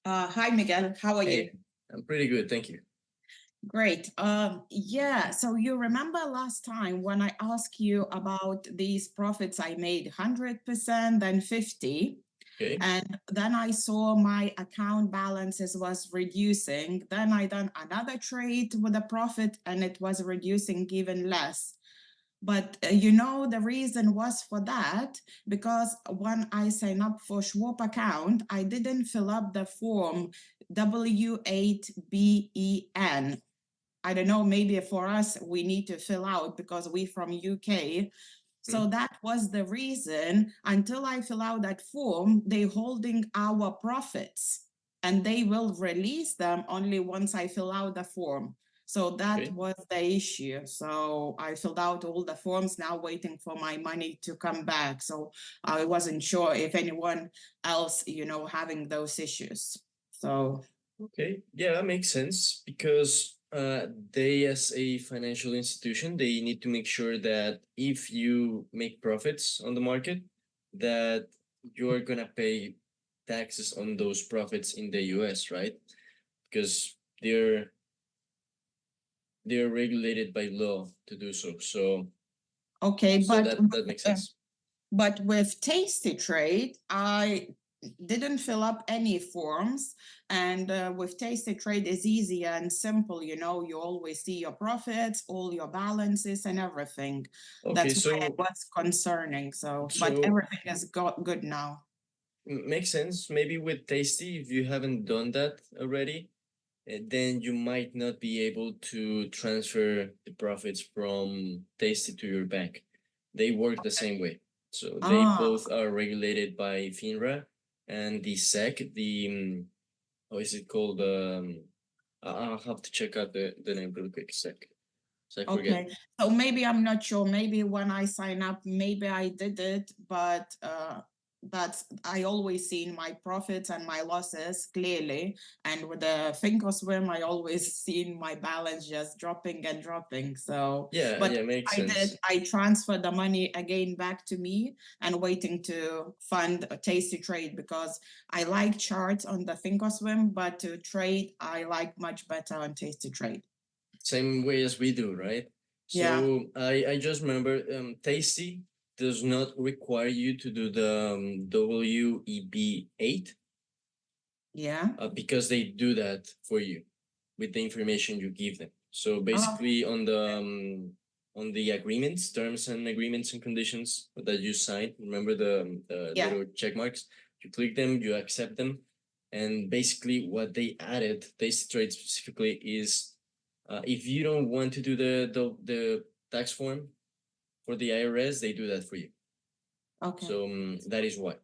Hi, Miguel. How are you? Hey, I'm pretty good, thank you. Great. Yeah. So you remember last time when I asked you about these profits I made 100%, then 50, Okay, and then I saw my account balances was reducing. Then I done another trade with a profit and it was reducing even less. But the reason was for that because when I sign up for Schwab account, I didn't fill up the form W8BEN. I don't know, maybe for us we need to fill out because we from UK. So hmm, that was the reason. Until I fill out that form, they holding our profits and they will release them only once I fill out the form. So that okay. was the issue. So I filled out all the forms, now waiting for my money to come back. So I wasn't sure if anyone else, having those issues. So Okay, yeah, that makes sense because they, as a financial institution, they need to make sure that if you make profits on the market, that you're gonna pay taxes on those profits in the US, right? Because they're regulated by law to do so. So okay, so but that makes uh, sense. But with Tasty Trade, I didn't fill up any forms. And with Tasty Trade is easy and simple. You always see your profits, all your balances, and everything. Okay, That's why it so was concerning. So, but so everything is good now. makes sense. Maybe with Tasty, if you haven't done that already, then you might not be able to transfer the profits from Tasty to your bank. They work the same way. So they Ah, both are regulated by FINRA and the SEC. How is it called? I'll have to check out the name real quick. SEC. So I forget. okay. So maybe I'm not sure. Maybe when I sign up, maybe I did it, but that's I always seen my profits and my losses clearly. And with the Thinkorswim, I always seen my balance just dropping and dropping. So, Yeah, but yeah, makes I did, sense. I transferred the money again back to me and waiting to fund a Tasty Trade because I like charts on the Thinkorswim, but to trade, I like much better on Tasty Trade. Same way as we do, right? Yeah. So I just remember Tasty does not require you to do the WEB8 Yeah. because they do that for you with the information you give them. So Oh, basically, on the agreements, terms and agreements and conditions that you sign, remember the yeah. little check marks. You click them, you accept them, and basically what they added, Tasty Trade specifically, is if you don't want to do the tax form for the IRS, they do that for you. Okay. So that is why.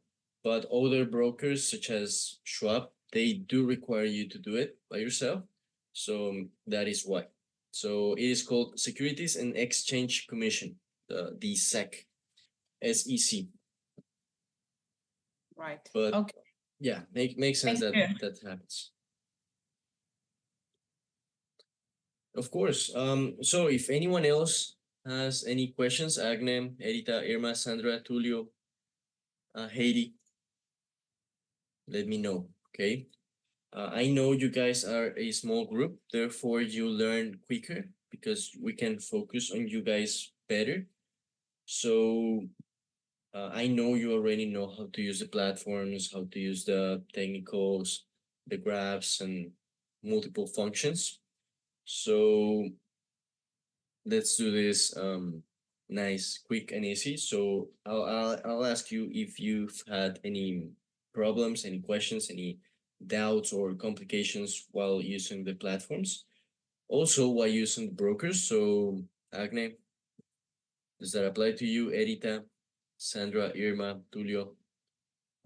But other brokers such as Schwab, they do require you to do it by yourself. So that is why. So it is called Securities and Exchange Commission, the SEC, SEC. Right. But Okay. yeah, makes sense Thank that you. that happens. Of course. So if anyone else has any questions, Agne, Erita, Irma, Sandra, Tulio, Heidi, let me know. Okay. I know you guys are a small group, therefore you learn quicker because we can focus on you guys better. So I know you already know how to use the platforms, how to use the technicals, the graphs, and multiple functions. So let's do this nice, quick, and easy. So I'll ask you if you've had any problems, any questions, any doubts or complications while using the platforms. Also, while using the brokers. So Agne, does that apply to you, Erita, Sandra, Irma, Tulio?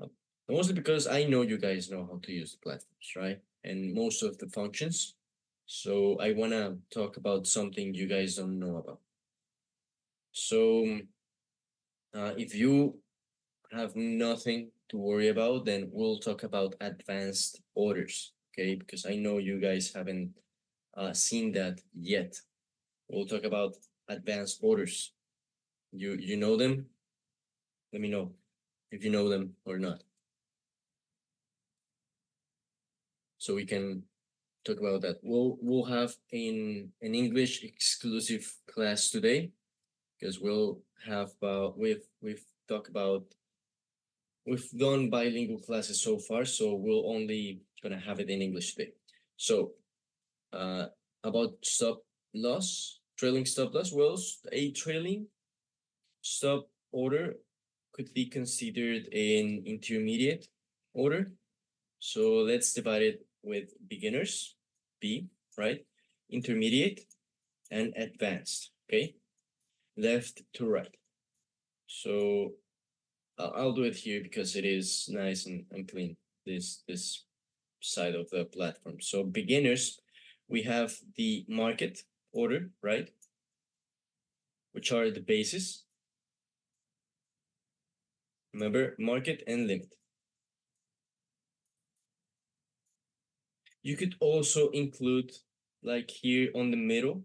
Uh, Mostly because I know you guys know how to use the platforms, right? And most of the functions. So I wanna talk about something you guys don't know about. So if you have nothing to worry about, then we'll talk about advanced orders, okay? Because I know you guys haven't seen that yet. We'll talk about advanced orders. You know them? Let me know if you know them or not. so we can talk about that. We'll have an English exclusive class today because we'll have we've talked about we've done bilingual classes so far, so we'll only gonna have it in English today. So uh about stop loss, trailing stop loss. Well, a trailing stop order could be considered an intermediate order. So let's divide it with beginners, B, right? Intermediate and advanced, okay? Left to right. So I'll do it here because it is nice and clean, this side of the platform. So beginners, we have the market order, right? Which are the bases. Remember, market and limit. You could also include, like here on the middle,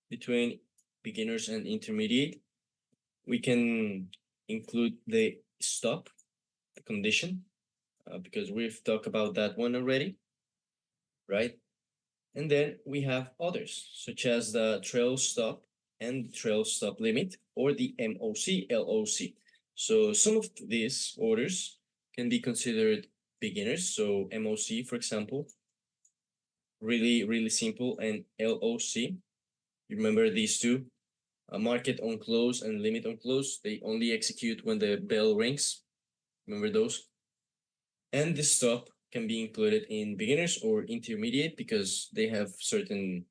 between beginners and intermediate, we can include the stop, the condition, because we've talked about that one already, right? And then we have others, such as the trail stop and trail stop limit, or the MOC, LOC. So some of these orders can be considered beginners. So MOC, for example, really simple, and LOC. You remember these two? A market on close and limit on close. They only execute when the bell rings. Remember those? And the stop can be included in beginners or intermediate because they have certain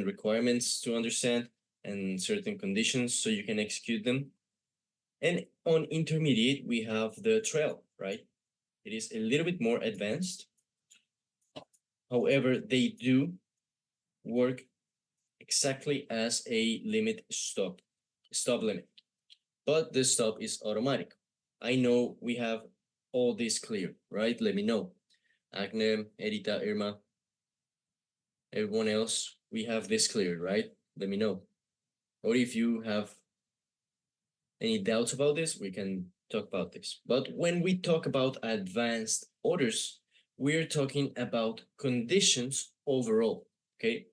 requirements to understand and certain conditions so you can execute them. And on intermediate, we have the trail, right? It is a little bit more advanced. However, they do work exactly as a limit stop limit, but the stop is automatic. I know we have all this clear, right? Let me know. Agnem, Edita, Irma, everyone else, we have this clear, right? Let me know. Or if you have any doubts about this, we can talk about this. But when we talk about advanced orders, we're talking about conditions overall, okay?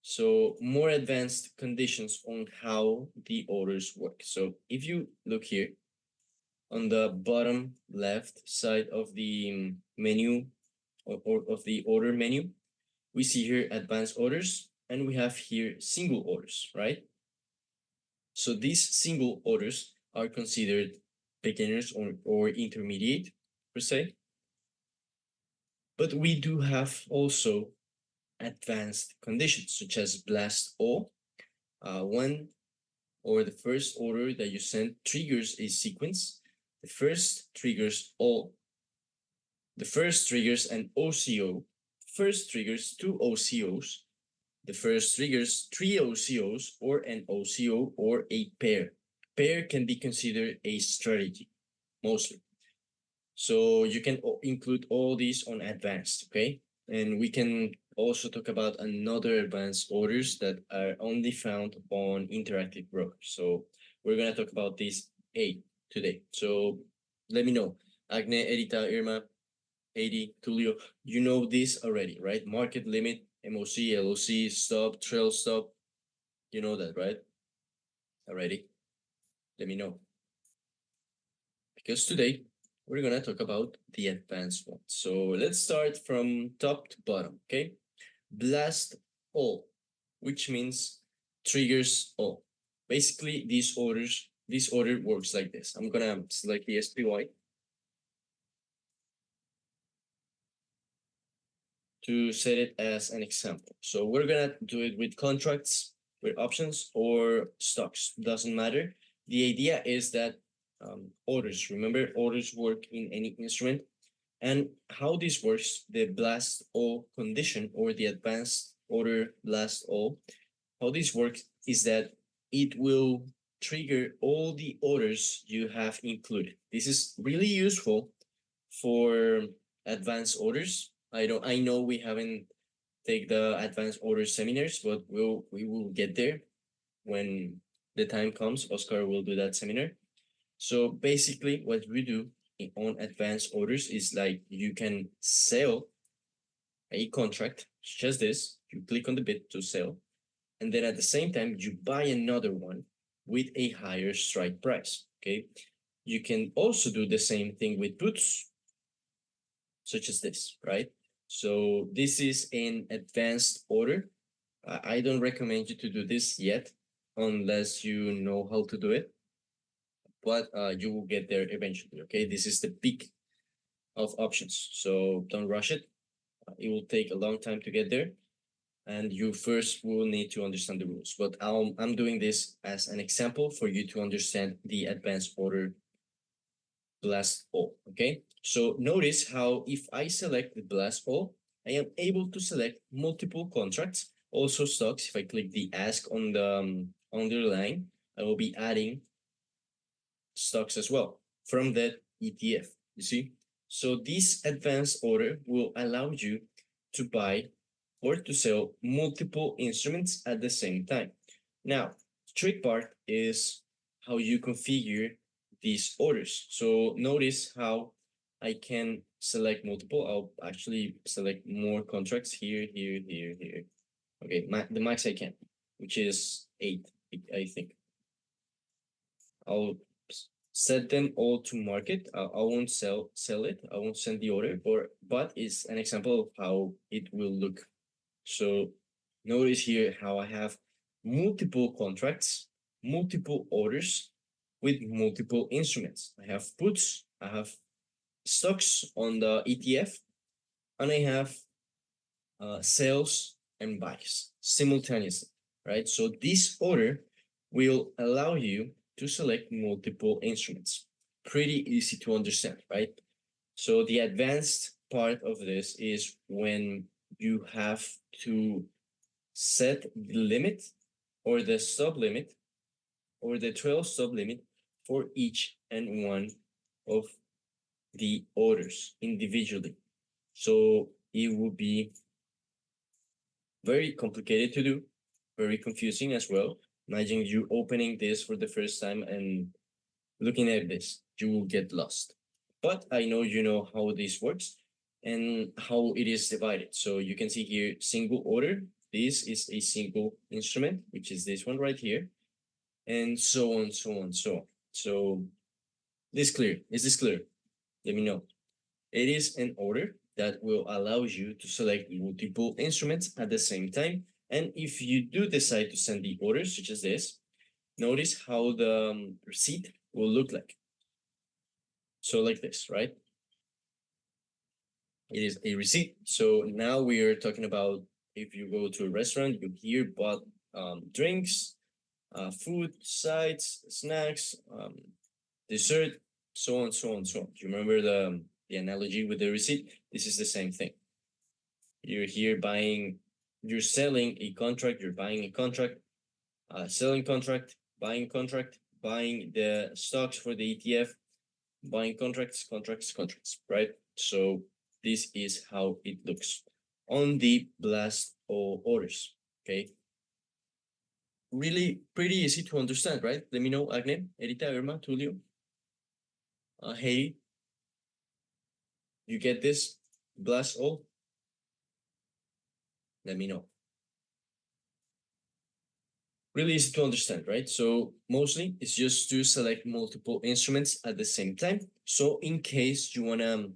So more advanced conditions on how the orders work. So if you look here on the bottom left side of the menu or of the order menu, we see here advanced orders and we have here single orders, right? So these single orders are considered beginners or intermediate per se. But we do have also advanced conditions such as blast all. One or the first order that you send triggers a sequence. The first triggers all. The first triggers an OCO. First triggers two OCOs. The first triggers three OCOs or an OCO or a pair. Pair can be considered a strategy, mostly. So you can include all these on advanced, okay? And we can also talk about another advanced orders that are only found on interactive brokers. So we're gonna talk about these 8 today. So let me know. Agne, Edita, Irma, Heidi, Tulio, you know this already, right? Market limit, MOC, LOC, stop, trail stop. You know that, right? Already? Let me know. Because today we're gonna talk about the advanced one. So let's start from top to bottom, okay? Blast all, which means triggers all. Basically, this order works like this. I'm gonna select the SPY to set it as an example. So we're gonna do it with contracts, with options, or stocks. Doesn't matter. The idea is that orders, remember, orders work in any instrument. And how this works, the blast all condition or the advanced order blast all, how this works is that it will trigger all the orders you have included. This is really useful for advanced orders. I know we haven't take the advanced order seminars, but we will get there when the time comes. Oscar will do that seminar. So basically what we do on advanced orders is like you can sell a contract such as this, you click on the bid to sell, and then at the same time you buy another one with a higher strike price. Okay, you can also do the same thing with puts, such as this, right? So this is an advanced order. I don't recommend you to do this yet unless you know how to do it, but you will get there eventually. Okay, this is the peak of options, so don't rush it. It will take a long time to get there, and you first will need to understand the rules. But I'm doing this as an example for you to understand the advanced order blast all. Okay, so notice how if I select the blast all, I am able to select multiple contracts, also stocks. If I click the ask on the underline, I will be adding stocks as well from that ETF. You see, so this advanced order will allow you to buy or to sell multiple instruments at the same time. Now, the trick part is how you configure these orders. So notice how I can select multiple. I'll actually select more contracts here, here, here, here. Okay, the max I can, which is 8, I think. I'll set them all to market. I won't sell it. I won't send the order, but it's an example of how it will look. So notice here how I have multiple contracts, multiple orders with multiple instruments. I have puts, I have stocks on the ETF, and I have sales and buys simultaneously, right? So this order will allow you to select multiple instruments. Pretty easy to understand, right? So the advanced part of this is when you have to set the limit or the stop limit or the 12 stop limit for each and one of the orders individually. So it would be very complicated to do, very confusing as well. Imagine you opening this for the first time and looking at this, you will get lost. But I know you know how this works and how it is divided. So you can see here single order. This is a single instrument, which is this one right here, and so on, so on, so on. So this clear? Is this clear? Let me know. It is an order that will allow you to select multiple instruments at the same time. And if you do decide to send the orders, such as this, notice how the receipt will look like. So like this, right? It is a receipt. So now we are talking about if you go to a restaurant, you here bought drinks, food, sides, snacks, dessert, so on, so on, so on. Do you remember the analogy with the receipt? This is the same thing. You're here buying, you're selling a contract, you're buying a contract, selling contract, buying the stocks for the ETF, buying contracts, right? So this is how it looks on the blast all orders. Okay. Really pretty easy to understand, right? Let me know, Agne, Erita, Irma, Tulio, hey, you get this blast all? Let me know. Really easy to understand, right? So mostly it's just to select multiple instruments at the same time. So in case you wanna,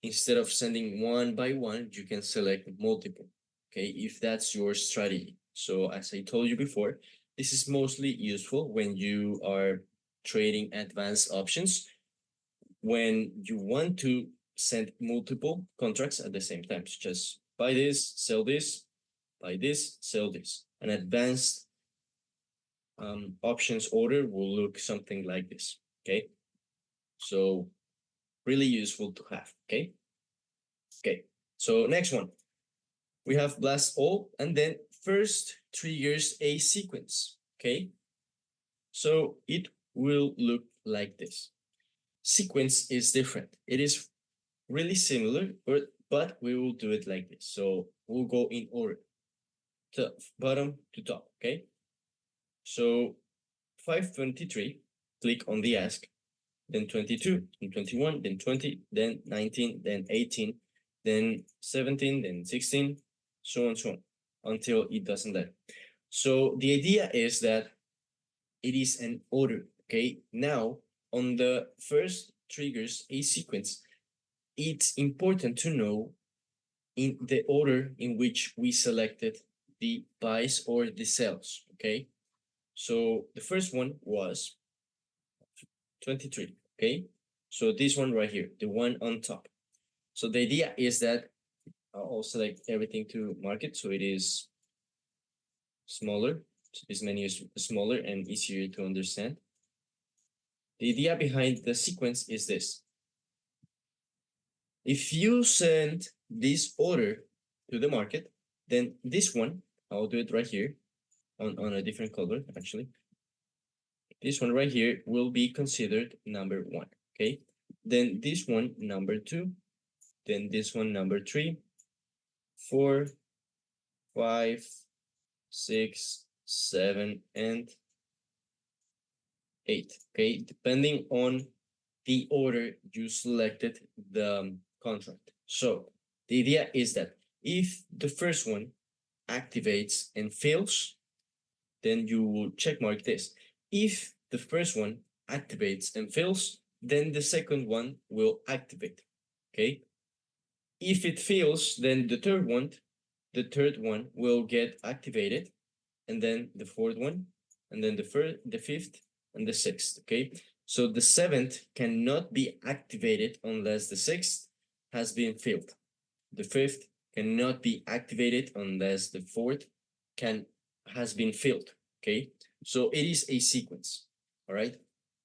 instead of sending one by one, you can select multiple, okay? If that's your strategy. So as I told you before, this is mostly useful when you are trading advanced options, when you want to send multiple contracts at the same time, such as buy this, sell this, buy this, sell this. An advanced options order will look something like this, okay? So really useful to have, okay? Okay, so next one. We have blast all, and then first triggers a sequence, okay? So it will look like this. Sequence is different. It is really similar, but we will do it like this. So we'll go in order, bottom to top, okay? So 523, click on the ask, then 22, then 21, then 20, then 19, then 18, then 17, then 16, so on, so on, until it doesn't let. So the idea is that it is an order, okay? Now, on the first triggers a sequence, it's important to know in the order in which we selected the buys or the sells, okay? So the first one was 23, okay? So this one right here, the one on top. So the idea is that I'll select everything to market so it is smaller. So this menu is smaller and easier to understand. The idea behind the sequence is this. If you send this order to the market, then this one, I'll do it right here on a different color, actually. This one right here will be considered number 1, okay? Then this one, number 2, then this one, number 3, 4, 5, 6, 7, and 8, okay? Depending on the order you selected the contract. So the idea is that if the first one activates and fails, then you will check mark this. If the first one activates and fails, then the second one will activate, okay? If it fails, then the third one will get activated, and then the fourth one, and then the fifth, and the sixth, okay? So the seventh cannot be activated unless the sixth has been filled. The fifth cannot be activated unless the fourth has been filled, okay? So it is a sequence, all right?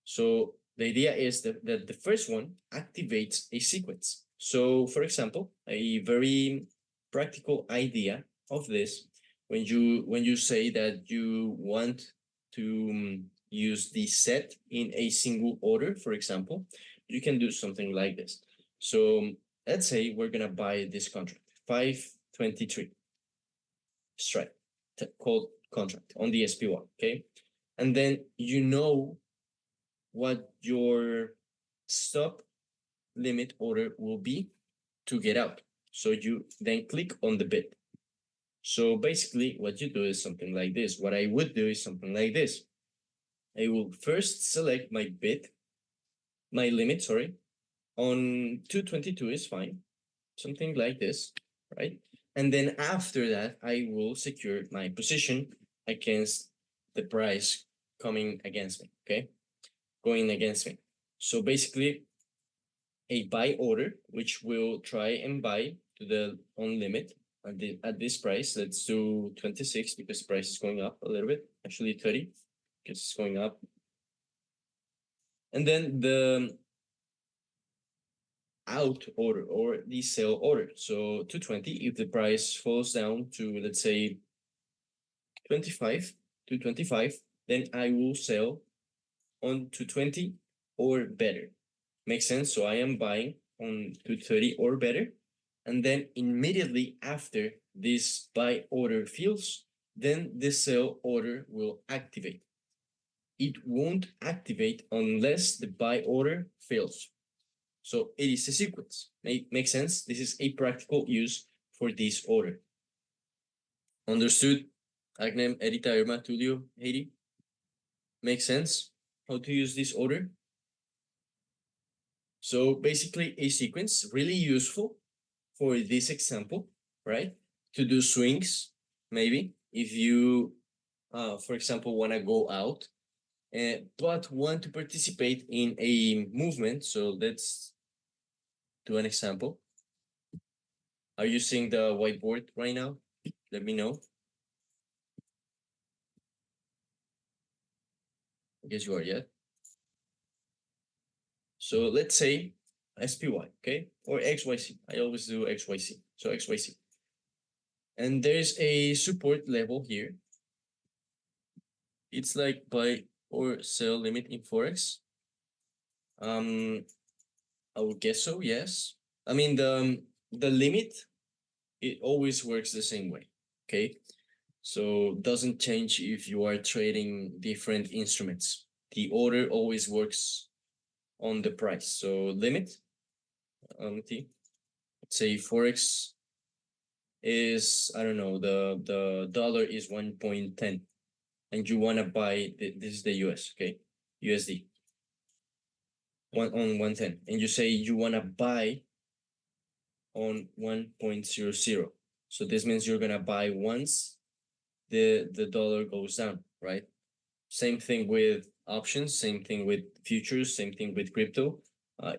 So the idea is that the first one activates a sequence. So for example, a very practical idea of this, when you say that you want to use the set in a single order, for example, you can do something like this. So let's say we're gonna buy this contract, 523 strike called contract on the SPY, okay? And then you know what your stop limit order will be to get out. So you then click on the bid. So basically what you do is something like this. What I would do is something like this. I will first select my bid, my limit, sorry, on 222 is fine. Something like this, right? And then after that, I will secure my position against the price coming against me, okay? Going against me. So basically, a buy order, which will try and buy to the on limit at this price. Let's do 26 because the price is going up a little bit. Actually 30 because it's going up. And then the out order or the sell order. So 220, if the price falls down to, let's say, 25 to 25, then I will sell on 220 or better. Makes sense? So I am buying on 230 or better. And then immediately after this buy order fills, then the sell order will activate. It won't activate unless the buy order fails. So it is a sequence. Makes sense? This is a practical use for this order. Understood? Agnem, Erita, Irma, Tulio, Heidi? Makes sense how to use this order? So basically a sequence really useful for this example, right? To do swings, maybe if you, for example, want to go out, but want to participate in a movement. So let's do an example. Are you seeing the whiteboard right now? Let me know. I guess you are, yeah. So let's say SPY, okay? Or XYZ. I always do XYZ. So XYZ. And there's a support level here. It's like buy or sell limit in Forex. I would guess so, yes. I mean, the limit, it always works the same way, okay? So doesn't change if you are trading different instruments. The order always works on the price. So limit, T, say Forex is, I don't know, the dollar is 1.10 and you want to buy, this is the US, okay, USD, on 110, and you say you want to buy on 1.00. So this means you're going to buy once the dollar goes down, right? Same thing with options, same thing with futures, same thing with crypto.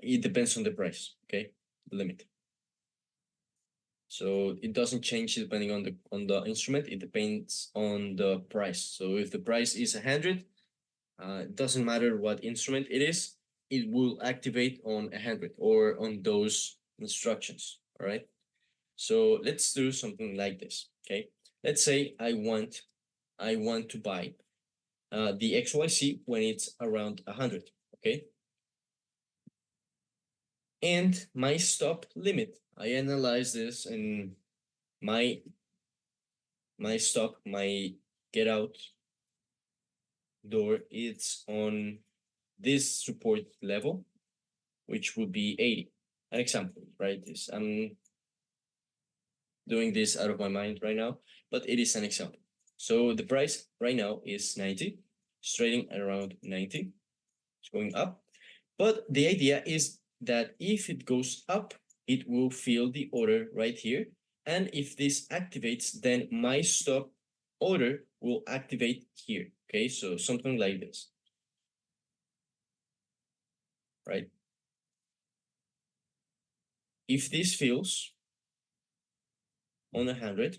It depends on the price, okay, the limit. So it doesn't change depending on the instrument. It depends on the price. So if the price is 100, it doesn't matter what instrument it is, it will activate on 100 or on those instructions. All right. So let's do something like this. Okay. Let's say I want to buy the XYZ when it's around 100. Okay. And my stop limit, I analyze this, and my stop, my get out door, it's on this support level, which would be 80. An example, right? This, I'm doing this out of my mind right now, but it is an example. So the price right now is 90, it's trading around 90, it's going up. But the idea is that if it goes up, it will fill the order right here. And if this activates, then my stop order will activate here. Okay, so something like this, right? If this fills on 100,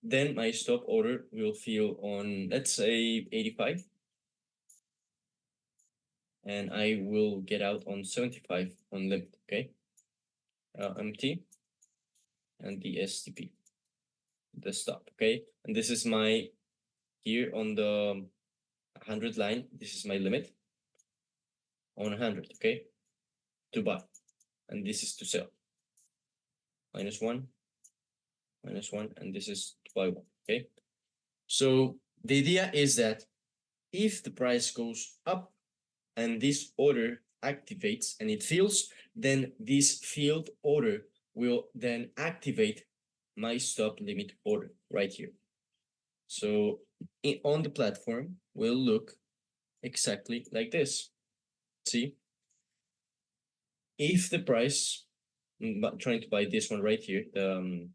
then my stop order will fill on, let's say, 85. And I will get out on 75 on limit, okay? MT and the STP, the stop, okay? And this is my, here on the 100 line, this is my limit on 100, okay? To buy, and this is to sell. -1, -1, and this is to buy 1, okay? So the idea is that if the price goes up and this order activates and it fills, then this filled order will then activate my stop limit order right here. So on the platform will look exactly like this. See, if the price, trying to buy this one right here, the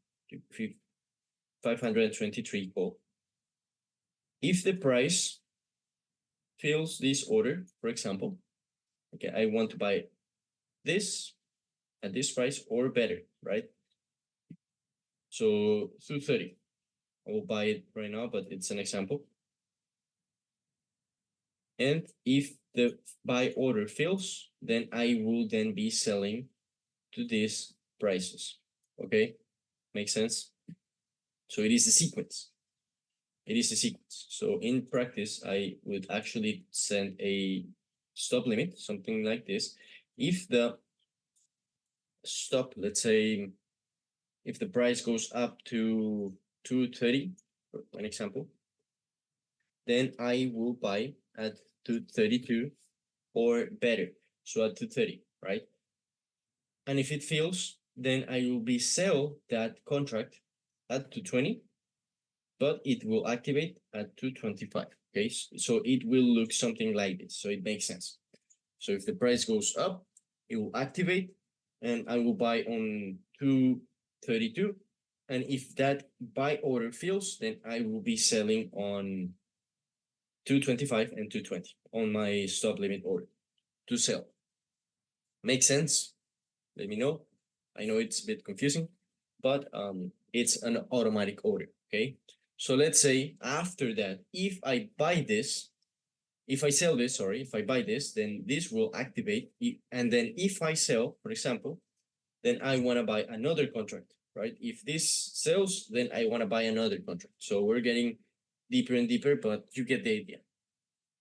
523 call, if the price fills this order, for example, okay, I want to buy this at this price or better, right? So 230, I will buy it right now, but it's an example. And if the buy order fails, then I will then be selling to these prices. Okay, makes sense? So it is a sequence. It is a sequence. So in practice, I would actually send a stop limit, something like this. If the stop, let's say, if the price goes up to 230, for an example, then I will buy at 232 or better, so at 230, right? And if it fails, then I will be sell that contract at 220, but it will activate at 225. Okay, so it will look something like this. So it makes sense. So if the price goes up, it will activate, and I will buy on 232. And if that buy order fails, then I will be selling on 225 and 220 on my stop limit order to sell. Make sense? Let me know. I know it's a bit confusing, but it's an automatic order, okay? So let's say after that, if I buy this, if I sell this, sorry, if I buy this, then this will activate. And then if I sell, for example, then I want to buy another contract, right? If this sells, then I want to buy another contract. So we're getting deeper and deeper, but you get the idea.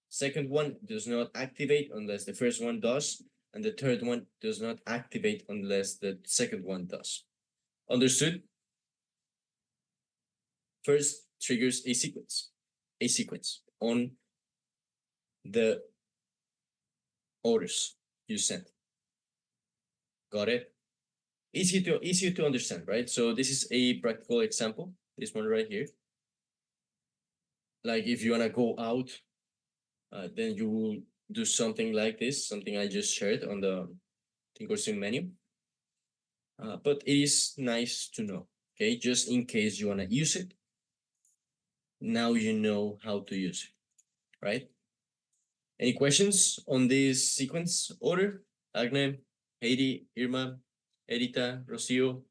Second one does not activate unless the first one does, and the third one does not activate unless the second one does. Understood? First triggers a sequence on the orders you sent. Got it? easy to understand, right? So this is a practical example, this one right here. Like if you wanna go out, then you will do something like this, something I just shared on the thinkorswim menu. But it is nice to know, okay? Just in case you wanna use it, now you know how to use it, right? Any questions on this sequence order? Agne, Heidi, Irma, Edita, Rocio,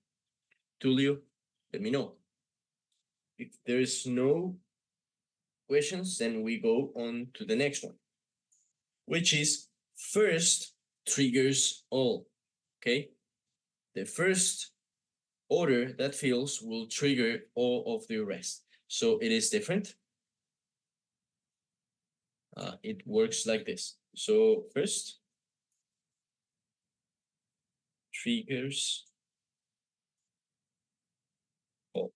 Tulio, let me know. If there's no questions, then we go on to the next one, which is first triggers all, okay? The first order that fails will trigger all of the rest. So it is different. It works like this. So first triggers all.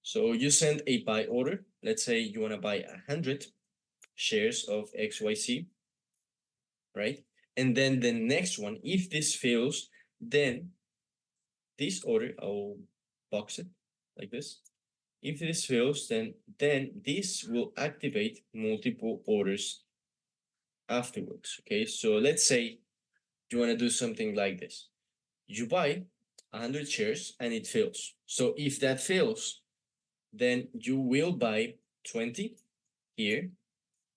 So you send a buy order. Let's say you want to buy 100 shares of XYZ, right? And then the next one, if this fails, then this order, I'll box it like this. If this fails, then this will activate multiple orders afterwards. Okay, so let's say you want to do something like this. You buy 100 shares and it fails. So if that fails, then you will buy 20 here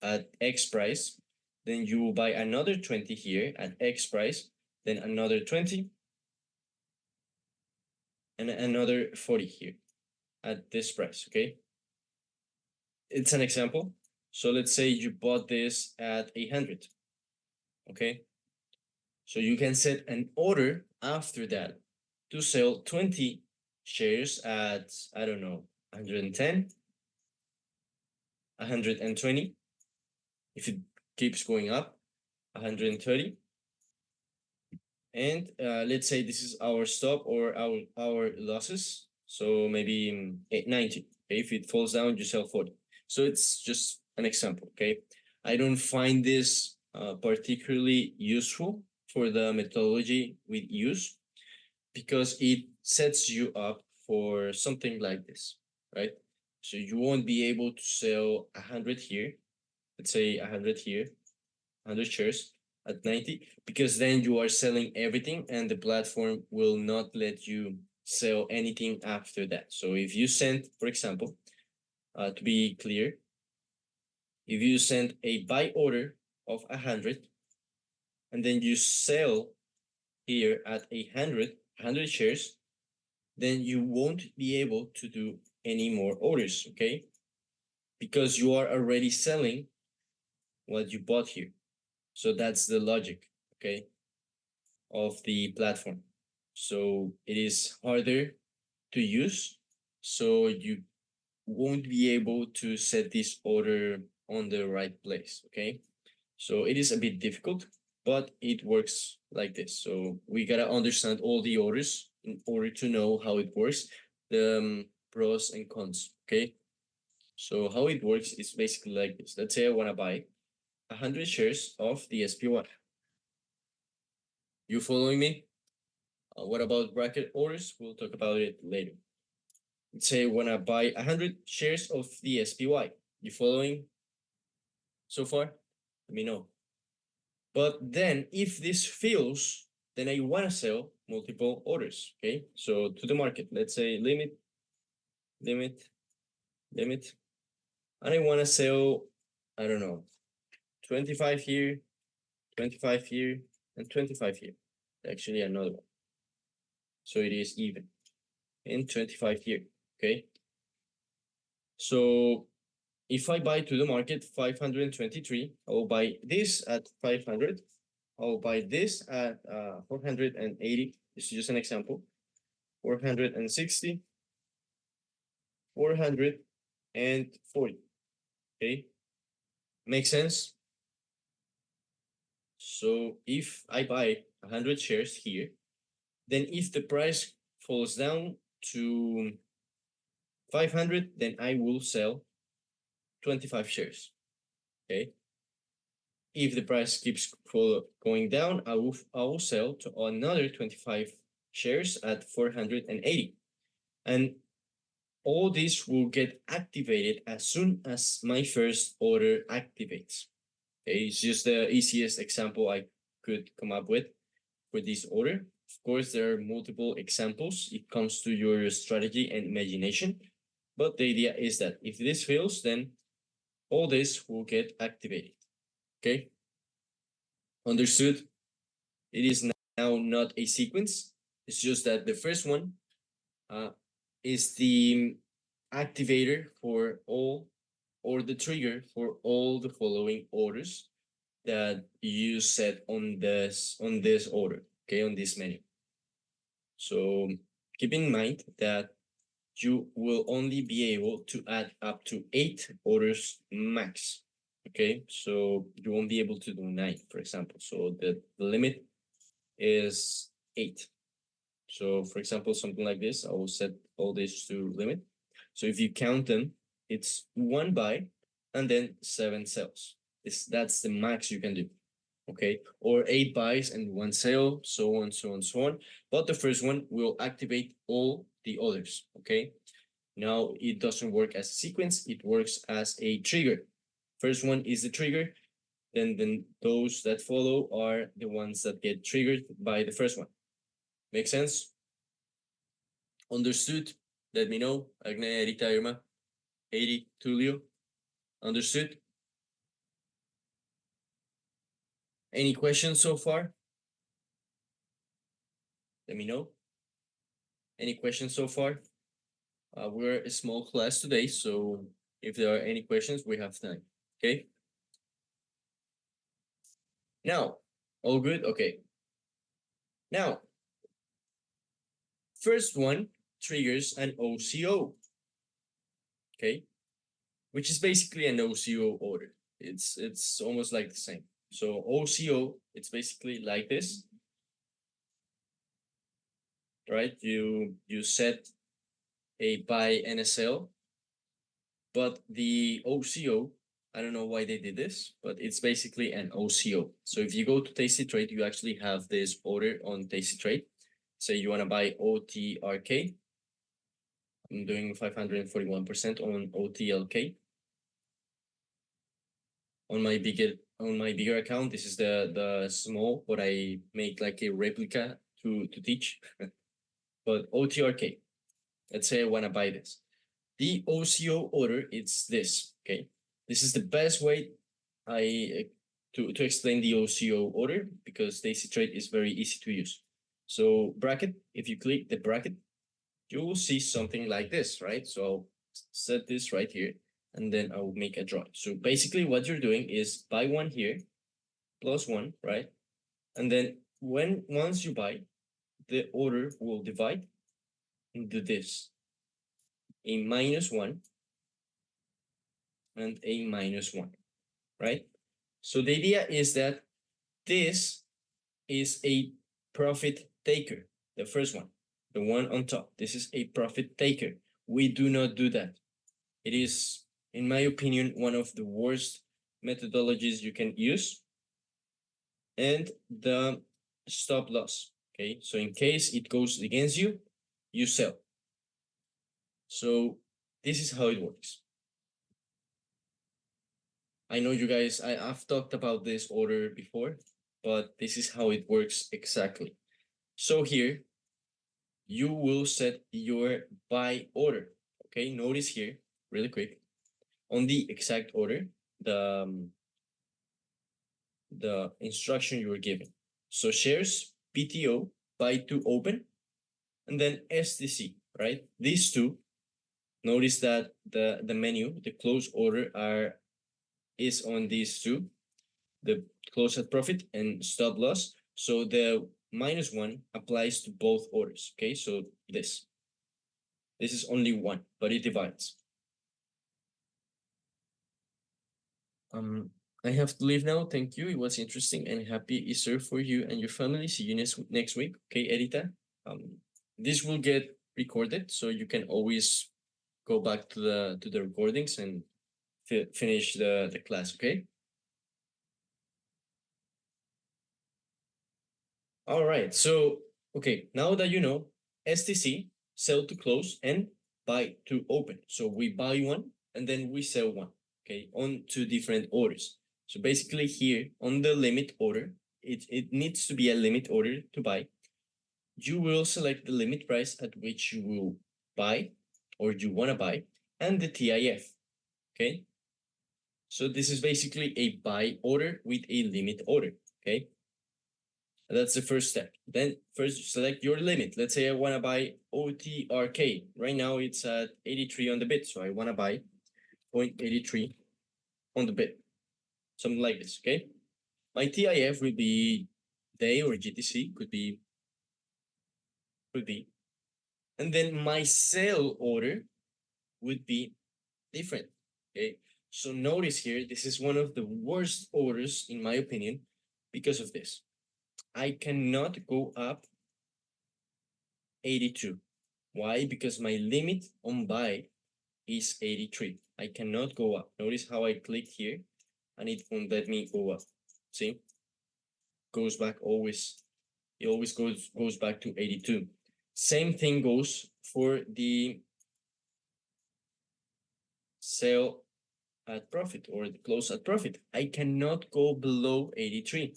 at X price. Then you will buy another 20 here at X price. Then another 20 and another 40 here at this price. Okay, it's an example. So let's say you bought this at 100. Okay, so you can set an order after that to sell 20 shares at, I don't know, 110, 120. If it keeps going up, 130. And let's say this is our stop or our losses. So maybe 90. Okay, if it falls down, you sell 40. So it's just an example. Okay, I don't find this particularly useful for the methodology we use because it sets you up for something like this, right? So you won't be able to sell 100 here. Let's say 100 here, 100 shares at 90, because then you are selling everything and the platform will not let you sell anything after that. So if you send, for example, to be clear, if you send a buy order of 100 and then you sell here at 100 shares, then you won't be able to do any more orders, okay? Because you are already selling what you bought here. So that's the logic, okay, of the platform. So it is harder to use. So you won't be able to set this order on the right place, okay? So it is a bit difficult, but it works like this. So we gotta understand all the orders in order to know how it works, the pros and cons, okay? So how it works is basically like this. Let's say I wanna buy 100 shares of the SPY. You following me? What about bracket orders? We'll talk about it later. Let's say I wanna buy 100 shares of the SPY. You following so far? Let me know. But then if this fails, then I wanna sell multiple orders. Okay, so to the market, let's say limit, limit, limit, and I wanna sell, I don't know, 25 here, 25 here, and 25 here. Actually, another one. So it is even. And 25 here. Okay. So if I buy to the market 523, I will buy this at 500. I'll buy this at 480. This is just an example. 460, 440. Okay, makes sense. So if I buy 100 shares here, then if the price falls down to 500, then I will sell 25 shares. Okay. If the price keeps going down, I will sell to another 25 shares at 480. And all this will get activated as soon as my first order activates. Okay, it's just the easiest example I could come up with for this order. Of course, there are multiple examples. It comes to your strategy and imagination. But the idea is that if this fails, then all this will get activated. Okay? Understood? It is now not a sequence. It's just that the first one is the activator for all, or the trigger for all the following orders that you set on this order, okay, on this menu. So keep in mind that you will only be able to add up to 8 orders max. Okay, so you won't be able to do 9, for example. So the limit is 8. So for example, something like this, I will set all this to limit. So if you count them, it's 1 buy and then 7 sells. That's the max you can do. Okay, or 8 buys and 1 sell, so on, so on, so on. But the first one will activate all the others. Okay, now it doesn't work as a sequence, it works as a trigger. First one is the trigger, then those that follow are the ones that get triggered by the first one. Make sense? Understood? Let me know. Agne, Erita, Irma, Heidi, Tulio. Understood? Any questions so far? Let me know. Any questions so far? We're a small class today, so if there are any questions, we have time. Okay? Now, all good? Okay. Now, first one triggers an OCO. Okay? Which is basically an OCO order. It's almost like the same. So OCO, it's basically like this. Right? You set a buy and a sell, but the OCO, I don't know why they did this, but it's basically an OCO. So if you go to Tasty Trade, you actually have this order on Tasty Trade. Say you want to buy OTRK. I'm doing 541% on OTLK. On my bigger account, this is the small, but I make like a replica to teach. But OTRK, let's say I want to buy this. The OCO order, it's this, okay? This is the best way to explain the OCO order because Tasty Trade is very easy to use. So bracket, if you click the bracket, you will see something like this, right? So I'll set this right here and then I'll make a drawing. So basically what you're doing is buy one here, plus one, right? And then once you buy, the order will divide into this, a -1 and a -1, right? So the idea is that this is a profit taker, the first one, the one on top. This is a profit taker. We do not do that. It is, in my opinion, one of the worst methodologies you can use. And the stop loss, okay? So in case it goes against you, you sell. So this is how it works. I know you guys, I've talked about this order before, but this is how it works exactly. So here, you will set your buy order. Okay, notice here, really quick, on the exact order, the instruction you were given. So shares, PTO, buy to open, and then STC, right? These two, notice that the menu, the close order is on these two, the close at profit and stop loss. So the -1 applies to both orders. Okay, so this is only one, but it divides. I have to leave now. Thank you. It was interesting and happy Easter for you and your family. See you next week. Okay, Edita. This will get recorded, so you can always go back to the recordings and finish the class. Okay. All right. So Okay, now that you know, STC, sell to close, and buy to open. So we buy one and then we sell one, okay, on two different orders. So basically here on the limit order, it needs to be a limit order to buy. You will select the limit price at which you will buy or you want to buy and the TIF, okay? So this is basically a buy order with a limit order, okay? That's the first step. Then first select your limit. Let's say I want to buy OTRK. Right now it's at 83 on the bit. So I want to buy 0.83 on the bit. Something like this, okay? My TIF will be day or GTC, could be. And then my sale order would be different, okay? So notice here, this is one of the worst orders in my opinion because of this. I cannot go up 82. Why? Because my limit on buy is 83. I cannot go up. Notice how I click here and it won't let me go up. See? Goes back always. It always goes back to 82. Same thing goes for the sell at profit or the close at profit. I cannot go below 83.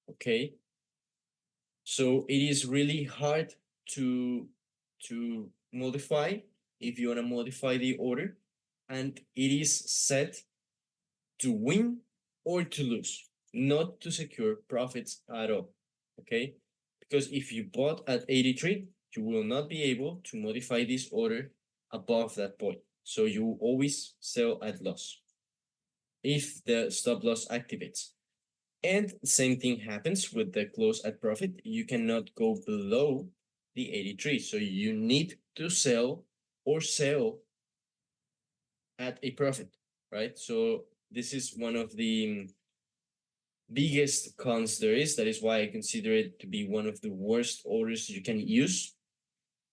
Okay. So it is really hard to modify if you want to modify the order, and it is set to win or to lose, not to secure profits at all. Okay, because if you bought at 83, you will not be able to modify this order above that point, so you always sell at loss if the stop loss activates. And same thing happens with the close at profit. You cannot go below the 83. So you need to sell or sell at a profit, right? So this is one of the biggest cons there is. That is why I consider it to be one of the worst orders you can use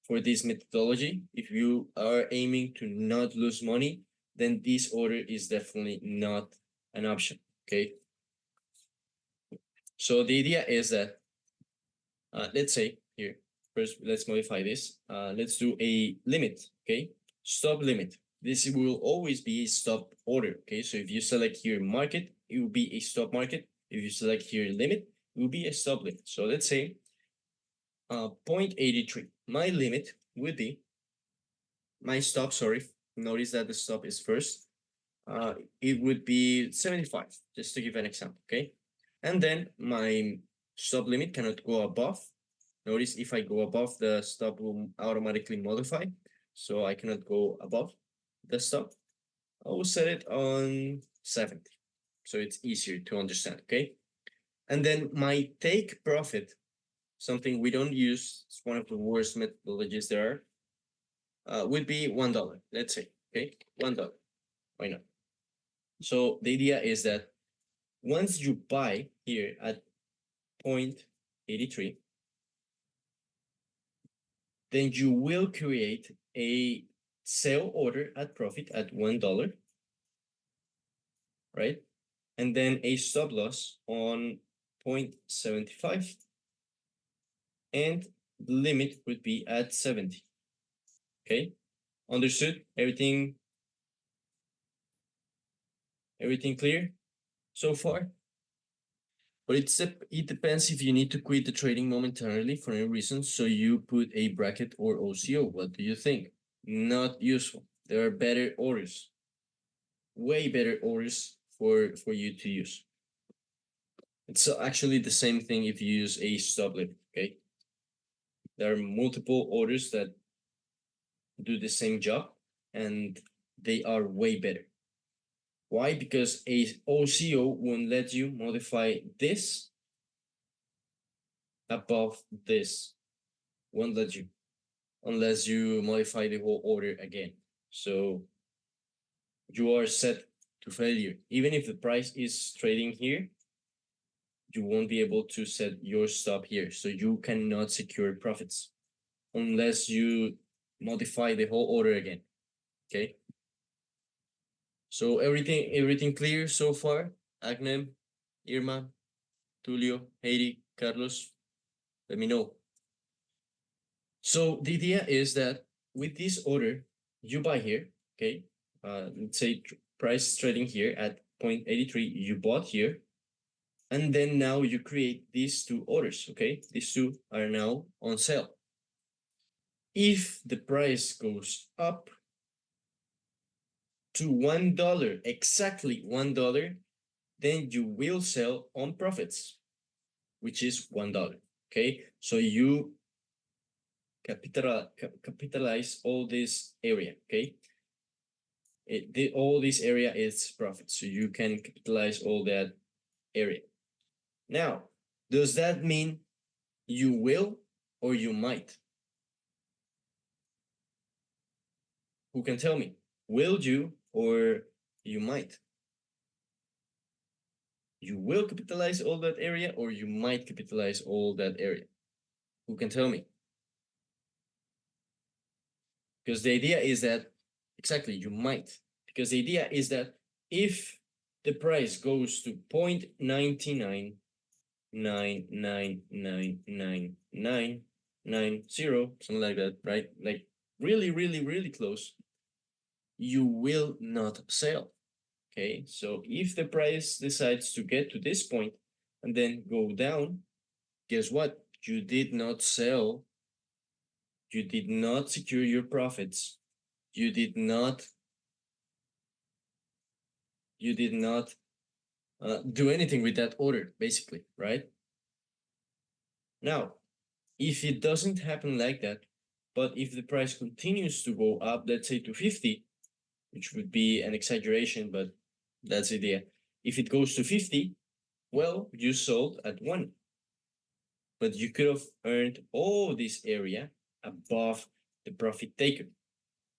for this methodology. If you are aiming to not lose money, then this order is definitely not an option, okay? So the idea is that, let's say here, first let's modify this. Let's do a limit, okay? Stop limit. This will always be a stop order, okay? So if you select here market, it will be a stop market. If you select here limit, it will be a stop limit. So let's say 0.83. My limit would be, my stop, sorry, notice that the stop is first. It would be 75, just to give an example, okay? And then my stop limit cannot go above. Notice if I go above, the stop will automatically modify. So I cannot go above the stop. I will set it on 70. So it's easier to understand, okay? And then my take profit, something we don't use, it's one of the worst methodologies there are, would be $1, let's say, okay? $1. Why not? So the idea is that once you buy here at 0.83, then you will create a sell order at profit at $1, right? And then a stop loss on 0.75, and the limit would be at 70. Okay, understood? Everything clear so far? But it depends if you need to quit the trading momentarily for any reason, so you put a bracket or OCO. What do you think? Not useful. There are better orders, way better orders for you to use. It's actually the same thing if you use a stop limit, okay? There are multiple orders that do the same job and they are way better. Why? Because a OCO won't let you modify this above this. Won't let you unless you modify the whole order again. So you are set to failure. Even if the price is trading here, you won't be able to set your stop here. So you cannot secure profits unless you modify the whole order again. Okay. So everything clear so far? Agnem, Irma, Tulio, Heidi, Carlos, let me know. So the idea is that with this order, you buy here, okay? Let's say price trading here at 0.83, you bought here, and then now you create these two orders, okay? These two are now on sale. If the price goes up to $1, exactly $1, then you will sell on profits, which is $1, okay? So you capitalize all this area, okay? All this area is profit, so you can capitalize all that area. Now, does that mean you will or you might? Who can tell me? Will you or you might? You will capitalize all that area or you might capitalize all that area? Who can tell me? Because the idea is that, exactly, you might. Because the idea is that if the price goes to 0.99999990, something like that, right? Like really, really, really close, you will not sell. Okay, so if the price decides to get to this point and then go down, guess what? You did not sell. You did not secure your profits. You did not do anything with that order, basically, right? Now, if it doesn't happen like that, but if the price continues to go up, let's say to 50, which would be an exaggeration, but that's the idea. If it goes to 50, well, you sold at 1. But you could have earned all this area above the profit taker.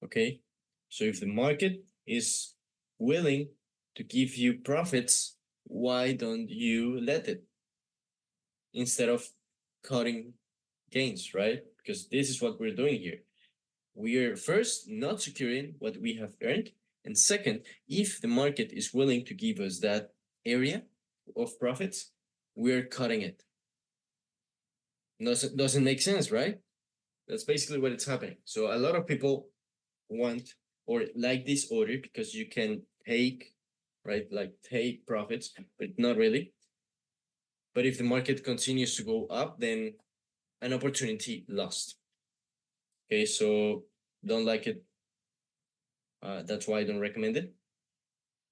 Okay? So if the market is willing to give you profits, why don't you let it instead of cutting gains, right? Because this is what we're doing here. We are first not securing what we have earned, and second, if the market is willing to give us that area of profits, we're cutting it. Doesn't make sense, right? That's basically what it's happening. So a lot of people want or like this order because you can take, right, like take profits, but not really. But if the market continues to go up, then an opportunity lost. Okay, so don't like it. That's why I don't recommend it.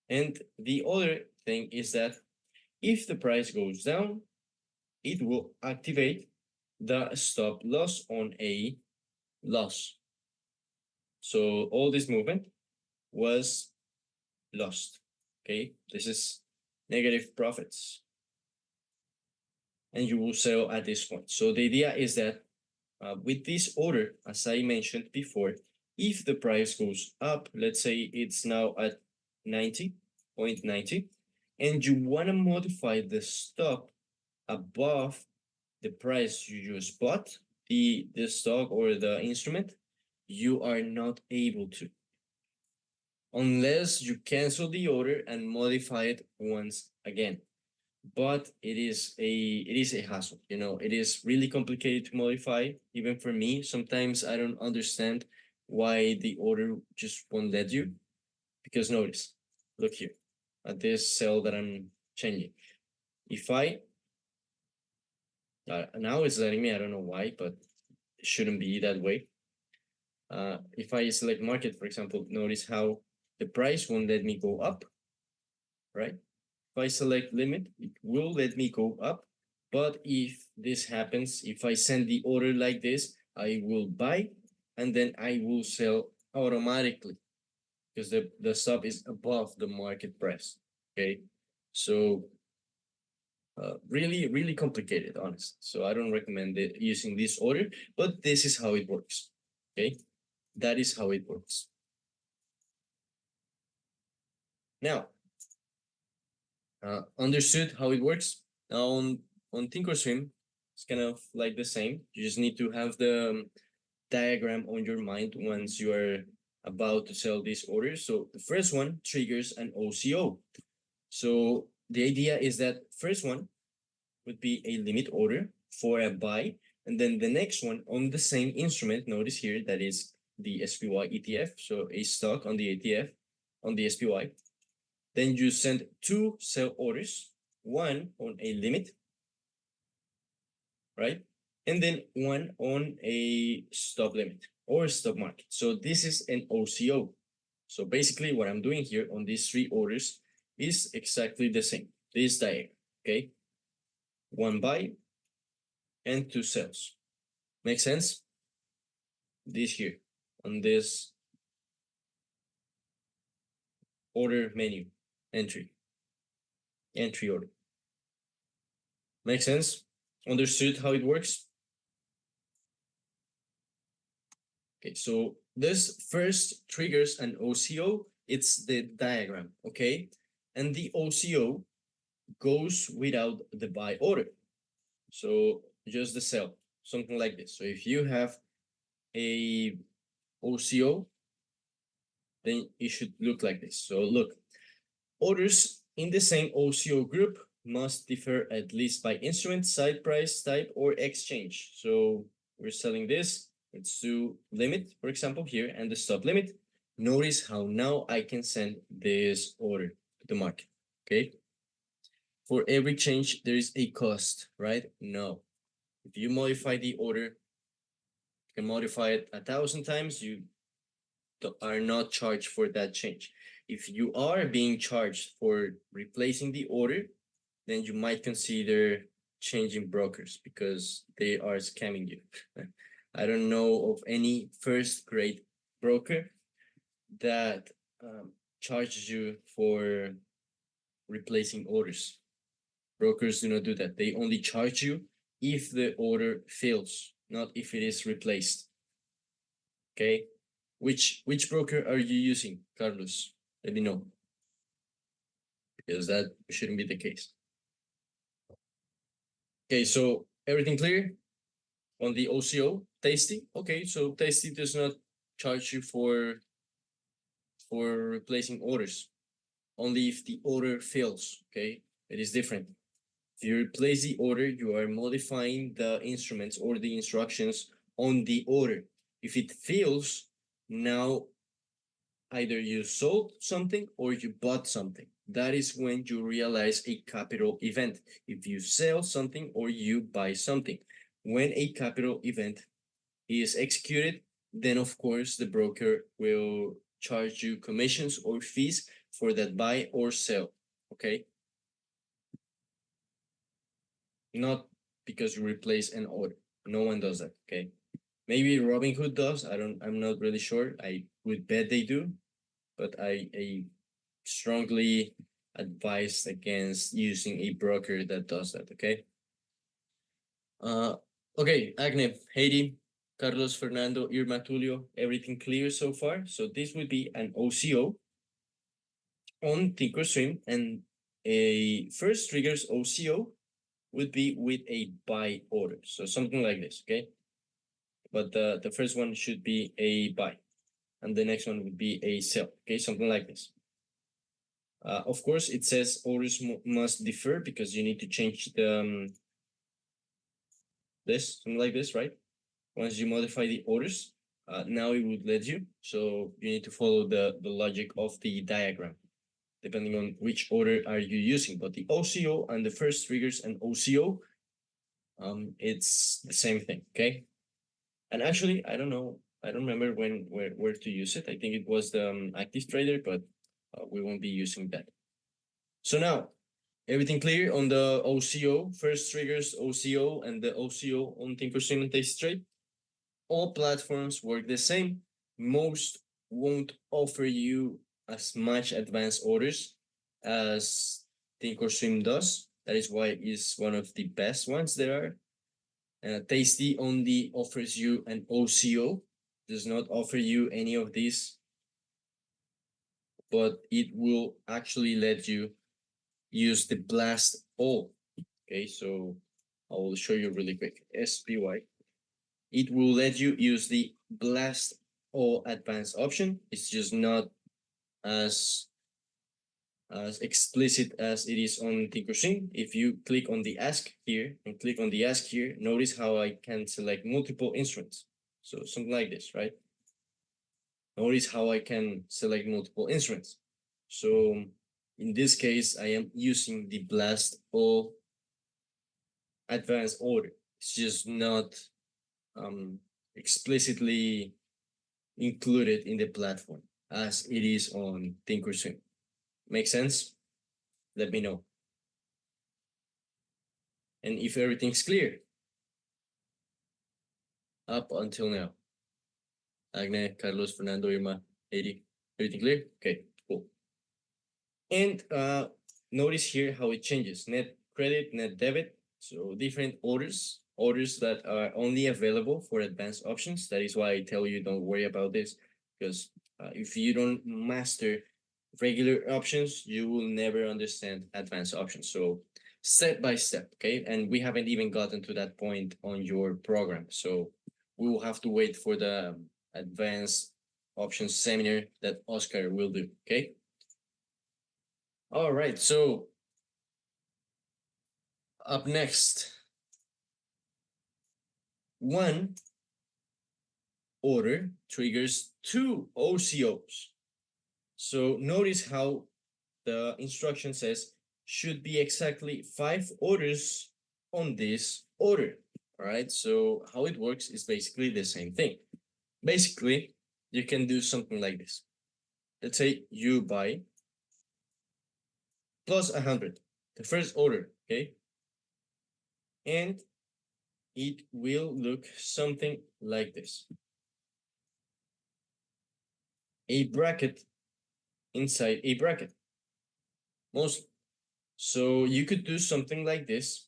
And the other thing is that if the price goes down, it will activate the stop loss on a loss. So all this movement was lost. Okay, this is negative profits. And you will sell at this point. So the idea is that with this order, as I mentioned before, if the price goes up, let's say it's now at 90.90, and you want to modify the stop above the price you just bought the stock or the instrument, you are not able to unless you cancel the order and modify it once again. But it is a hassle, you know. It is really complicated to modify, even for me. Sometimes I don't understand why the order just won't let you. Because notice, look here at this cell that I'm changing. If I now it's letting me, I don't know why, but it shouldn't be that way. If I select market, for example, notice how the price won't let me go up, right? If I select limit, it will let me go up. But if this happens, if I send the order like this, I will buy and then I will sell automatically because the stop is above the market price. Okay, so really, really complicated, honestly. So I don't recommend it using this order, but this is how it works. Okay, that is how it works. Now, understood how it works. Now on Thinkorswim, it's kind of like the same. You just need to have the diagram on your mind once you are about to sell these orders. So the first one triggers an OCO. So the idea is that first one would be a limit order for a buy And then the next one on the same instrument, notice here that is the SPY ETF, so a stock on the ETF on the SPY. Then you send two sell orders, one on a limit, right? And then one on a stop limit or stop market. So this is an OCO. So basically what I'm doing here on these three orders is exactly the same. This diagram, okay? One buy and two sells. Make sense? This here on this order menu entry order. Make sense? Understood how it works? Okay, so this first triggers an OCO. It's the diagram, okay? And the OCO goes without the buy order. So just the sell, something like this. So if you have a OCO, then it should look like this. So look, orders in the same OCO group must differ at least by instrument, side price, type, or exchange. So we're selling this. Let's do limit, for example, here, and the stop limit. Notice how now I can send this order to the market, okay? For every change, there is a cost, right? No. If you modify the order, you can modify it 1,000 times, you are not charged for that change. If you are being charged for replacing the order, then you might consider changing brokers because they are scamming you. I don't know of any first grade broker that charges you for replacing orders. Brokers do not do that. They only charge you if the order fails, not if it is replaced. Okay, which broker are you using, Carlos? Let me know, because that shouldn't be the case. Okay, so everything clear on the OCO? Tasty? Okay, so Tasty does not charge you for replacing orders, only if the order fails. Okay, it is different. If you replace the order, you are modifying the instruments or the instructions on the order. If it fails, now either you sold something or you bought something. That is when you realize a capital event. If you sell something or you buy something. When a capital event is executed, then of course the broker will charge you commissions or fees for that buy or sell. Okay? Not because you replace an order. No one does that. Okay? Maybe Robinhood does. I'm not really sure. I would bet they do, but I strongly advise against using a broker that does that. Okay. Okay, Agne, Heidi, Carlos, Fernando, Irma, Tulio, everything clear so far? So this would be an OCO on Thinkorswim, and a first triggers OCO would be with a buy order. So something like this, okay? But the first one should be a buy, and the next one would be a sell, okay? Something like this. Of course, it says orders must differ because you need to change the this, something like this, right? Once you modify the orders, now it would let you. So you need to follow the logic of the diagram, depending on which order are you using. But the OCO and the first triggers and OCO, it's the same thing, okay? And actually, I don't know, I don't remember where to use it. I think it was the active trader, but we won't be using that. So now, everything clear on the OCO, first triggers OCO, and the OCO on Thinkorswim and Tastytrade? All platforms work the same. Most won't offer you as much advanced orders as Thinkorswim does. That is why it's one of the best ones there are. Tasty only offers you an OCO, does not offer you any of these, but it will actually let you use the blast all. Okay, so I will show you really quick. SPY. It will let you use the blast all advanced option. It's just not as as explicit as it is on Thinkorswim. If you click on the ask here and click on the ask here, notice how I can select multiple instruments. So something like this, right? Notice how I can select multiple instruments. So in this case, I am using the blast all advanced order. It's just not explicitly included in the platform as it is on Thinkorswim. Make sense? Let me know. And if everything's clear up until now. Agne, Carlos, Fernando, Irma, Eddie, everything clear? Okay, cool. And notice here how it changes. Net credit, net debit. So different orders that are only available for advanced options. That is why I tell you don't worry about this, because if you don't master regular options, you will never understand advanced options. So step by step, okay? And we haven't even gotten to that point on your program. So we will have to wait for the advanced options seminar that Oscar will do, okay? All right, so up next, one order triggers two OCOs. So notice how the instruction says should be exactly 5 orders on this order. All right, so how it works is basically the same thing. Basically, you can do something like this. Let's say you buy plus 100, the first order, okay? And it will look something like this. A bracket inside a bracket, mostly. So you could do something like this.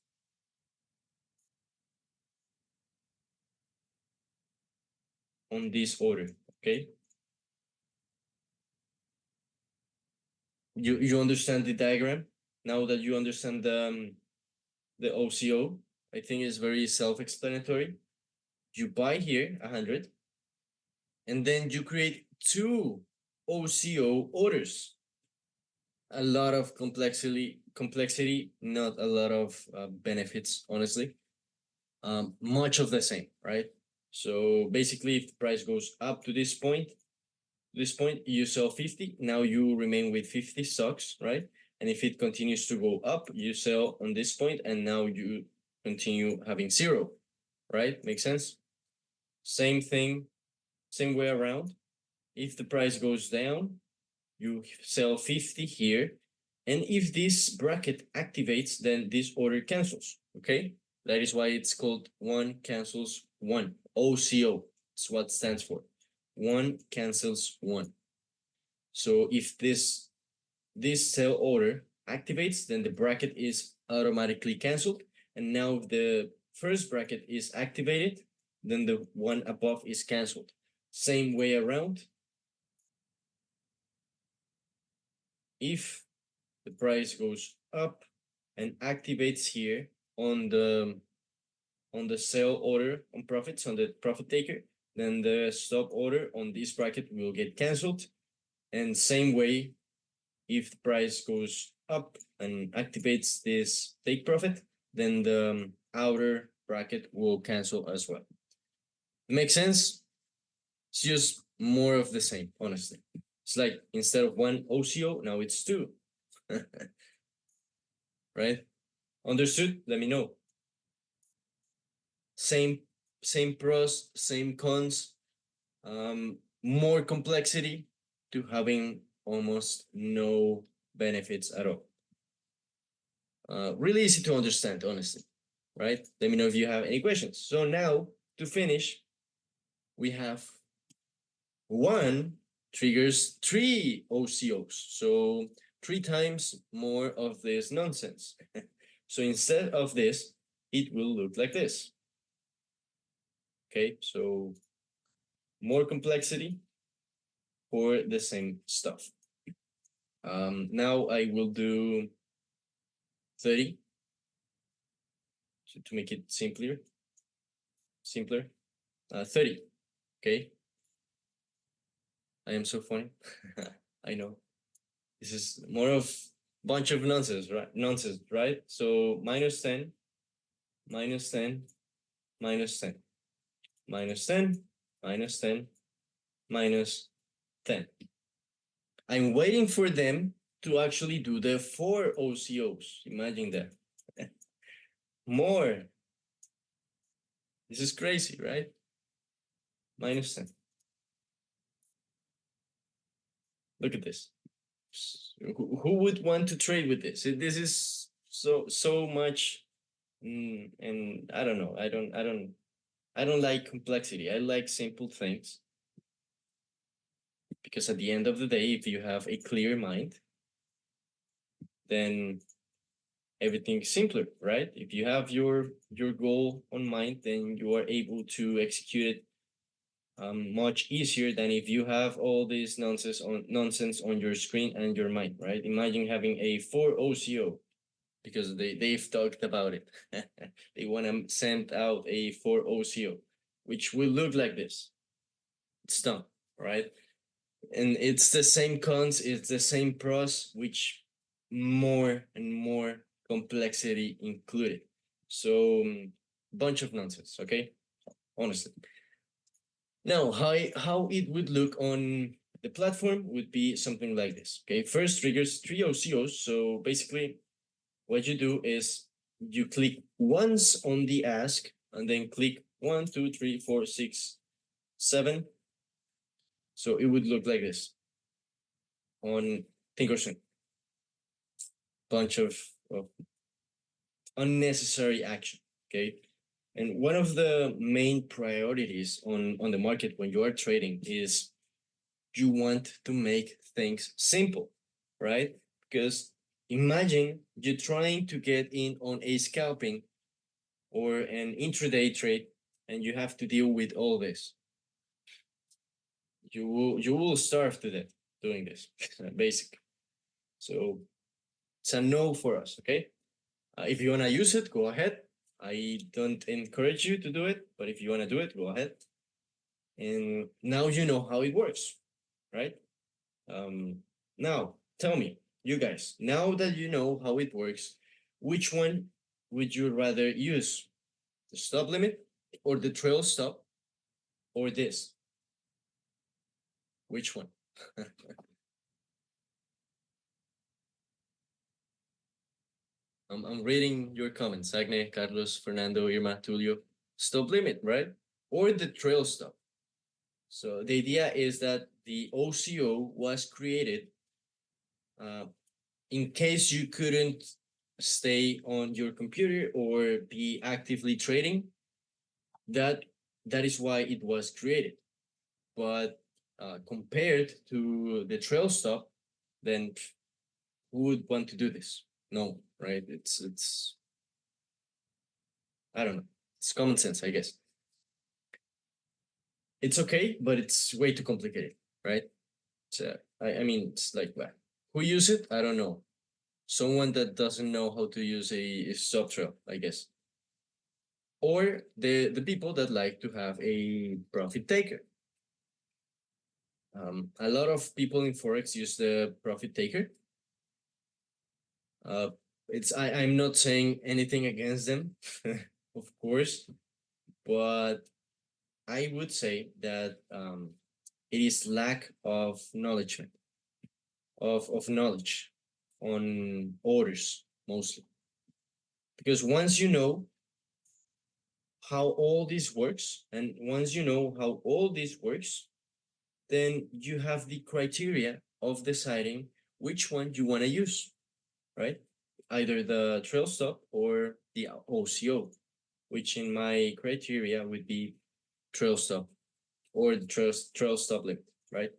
On this order, okay? You understand the diagram? Now that you understand the OCO, I think it's very self-explanatory. You buy here 100, and then you create 2 OCO orders. A lot of complexity, not a lot of benefits, honestly. Much of the same, right? So basically, if the price goes up to this point, you sell 50. Now you remain with 50 stocks, right? And if it continues to go up, you sell on this point, and now you continue having 0, right? Make sense? Same thing, same way around. If the price goes down, you sell 50 here. And if this bracket activates, then this order cancels, okay? That is why it's called 1 cancels 1, OCO. It's what it stands for. 1 cancels 1. So if this sell order activates, then the bracket is automatically canceled. And now if the first bracket is activated, then the one above is canceled. Same way around. If the price goes up and activates here on the sell order on profits, on the profit taker, then the stop order on this bracket will get canceled. And same way, if the price goes up and activates this take profit, then the outer bracket will cancel as well. Make sense? It's just more of the same, honestly. It's like instead of 1 OCO, now it's 2. Right? Understood? Let me know. Same pros, same cons. More complexity to having almost no benefits at all. Really easy to understand, honestly, right? Let me know if you have any questions. So now, to finish, we have 1 triggers 3 OCOs. So 3 times more of this nonsense. So instead of this, it will look like this. Okay, so more complexity for the same stuff. Now I will do 30 to make it simpler. 30. Okay. I am so funny. I know. This is more of bunch of nonsense, right? So minus 10, minus 10, minus 10, minus 10, minus 10, minus 10. I'm waiting for them to actually do the 4 OCOs. Imagine that. More. This is crazy, right? Minus 10. Look at this. Who would want to trade with this? This is so much, and I don't know. I don't like complexity. I like simple things because at the end of the day, if you have a clear mind, then everything is simpler, right? If you have your goal on mind, then you are able to execute it much easier than if you have all this nonsense on your screen and your mind, right? Imagine having a 4 OCO because they've talked about it. They want to send out a 4 OCO, which will look like this. It's done, right? And it's the same cons, it's the same pros, which more and more complexity included. So bunch of nonsense, okay? Honestly. Now, how it would look on the platform would be something like this. Okay, first triggers 3 OCOs. So basically, what you do is you click once on the ask and then click 1, 2, 3, 4, 6, 7. So it would look like this on Thinkorswim. Bunch of unnecessary action. Okay. And one of the main priorities on the market when you are trading is you want to make things simple, right? Because imagine you're trying to get in on a scalping or an intraday trade and you have to deal with all this. You will starve to death doing this, basically. So it's a no for us, okay? If you want to use it, go ahead. I don't encourage you to do it, but if you want to do it, go ahead. And now you know how it works, right? Now, tell me, you guys, now that you know how it works, which one would you rather use? The stop limit or the trail stop or this? Which one? I'm reading your comments, Agne, Carlos, Fernando, Irma, Tulio. Stop limit, right? Or the trail stop. So the idea is that the OCO was created uh, in case you couldn't stay on your computer or be actively trading. That is why it was created. But compared to the trail stop, then who would want to do this? No, right? It's I don't know. It's common sense, I guess. It's okay, but it's way too complicated, right? So I mean, it's like what? Who use it? I don't know. Someone that doesn't know how to use a stop trail, I guess. Or the people that like to have a profit taker. A lot of people in Forex use the profit taker. I'm not saying anything against them, of course, but I would say that it is lack of knowledge of knowledge on orders mostly. Because once you know how all this works, and once you know how all this works, then you have the criteria of deciding which one you want to use, right? Either the trail stop or the OCO, which in my criteria would be trail stop or the trail stop limit, right?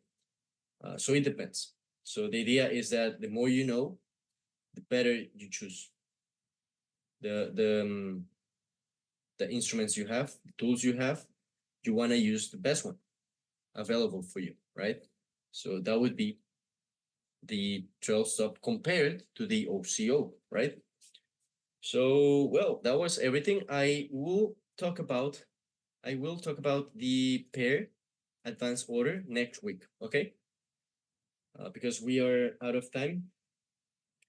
So it depends. So the idea is that the more you know, the better you choose. The instruments you have, the tools you have, you want to use the best one available for you, right? So that would be the trail stop compared to the OCO, right? So, well, that was everything. I will talk about the pair advanced order next week, okay? Because we are out of time.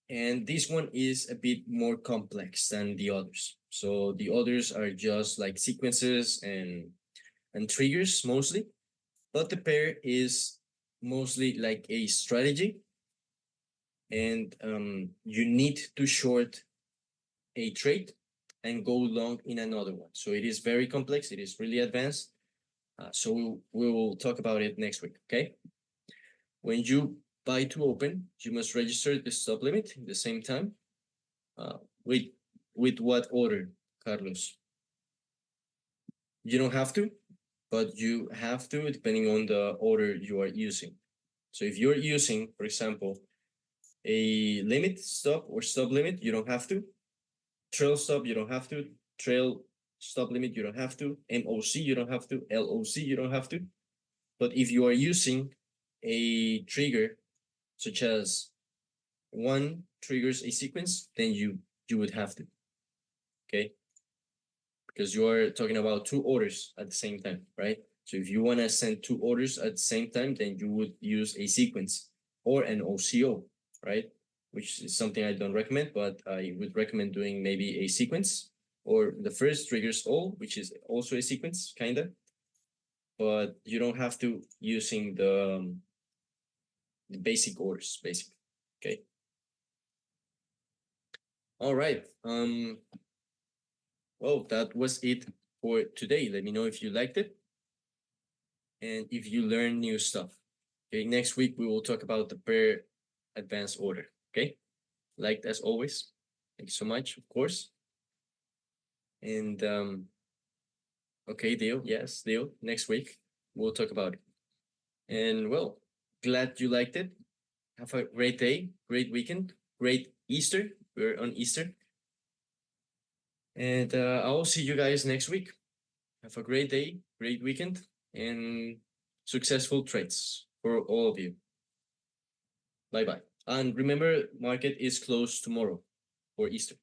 And this one is a bit more complex than the others. So the others are just like sequences and triggers mostly, but the pair is mostly like a strategy, and you need to short a trade and go long in another one. So it is very complex. It is really advanced. So we will talk about it next week. Okay. When you buy to open, you must register the stop limit at the same time. Uh, with with what order, Carlos? You don't have to, but you have to depending on the order you are using. So if you're using, for example, a limit stop or stop limit, you don't have to. Trail stop, you don't have to. Trail stop limit, you don't have to. MOC, you don't have to. LOC, you don't have to. But if you are using a trigger such as one triggers a sequence, then you would have to. Okay, because you are talking about two orders at the same time, right? So if you want to send two orders at the same time, then you would use a sequence or an OCO, right? Which is something I don't recommend, but I would recommend doing maybe a sequence or the first triggers all, which is also a sequence, kind of. But you don't have to using the basic orders, basically. Okay. All right. Well, that was it for today. Let me know if you liked it and if you learn new stuff. Okay, next week we will talk about the pair advanced order. Okay, liked as always. Thank you so much, of course. And okay, deal. Yes, deal. Next week we'll talk about it. And well, glad you liked it. Have a great day, great weekend, great Easter. We're on Easter. And I'll see you guys next week. Have a great day, great weekend, and successful trades for all of you. Bye bye. And remember, market is closed tomorrow for Easter.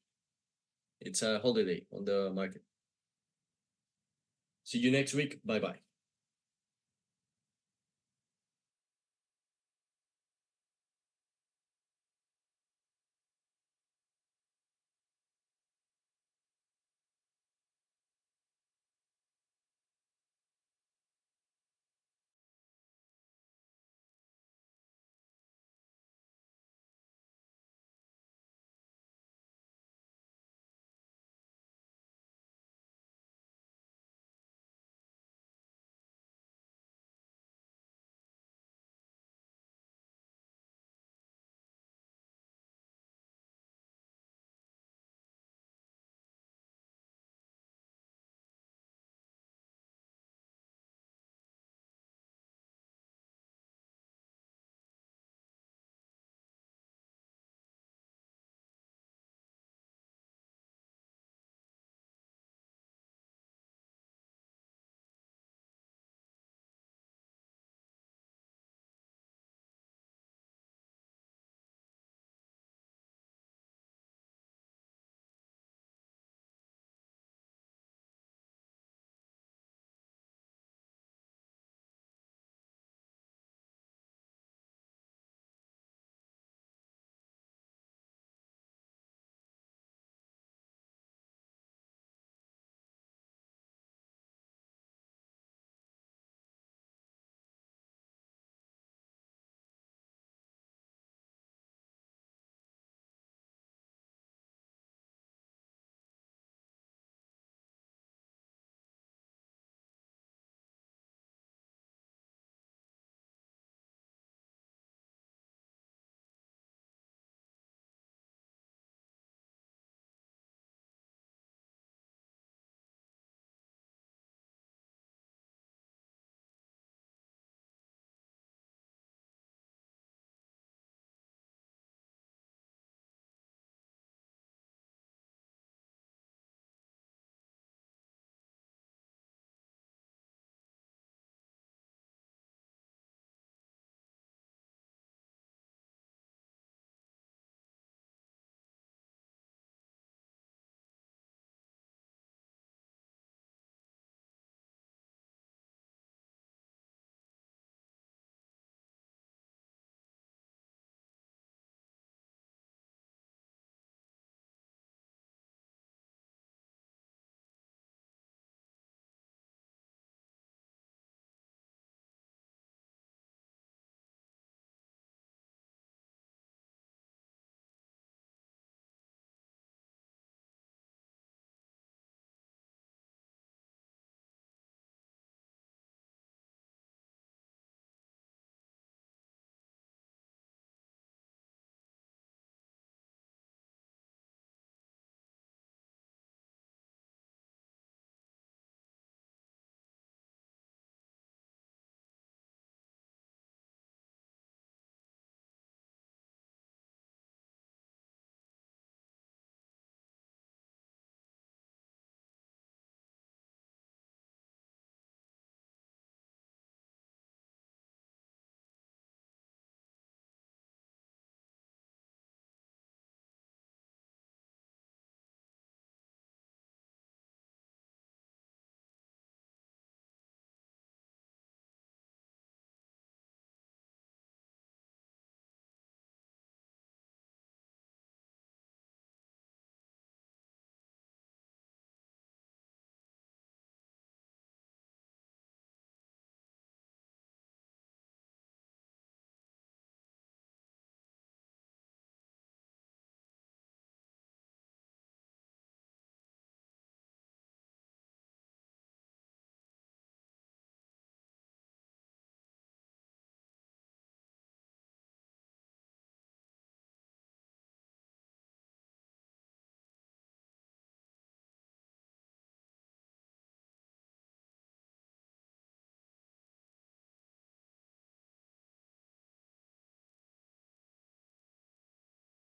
It's a holiday on the market. See you next week. Bye bye.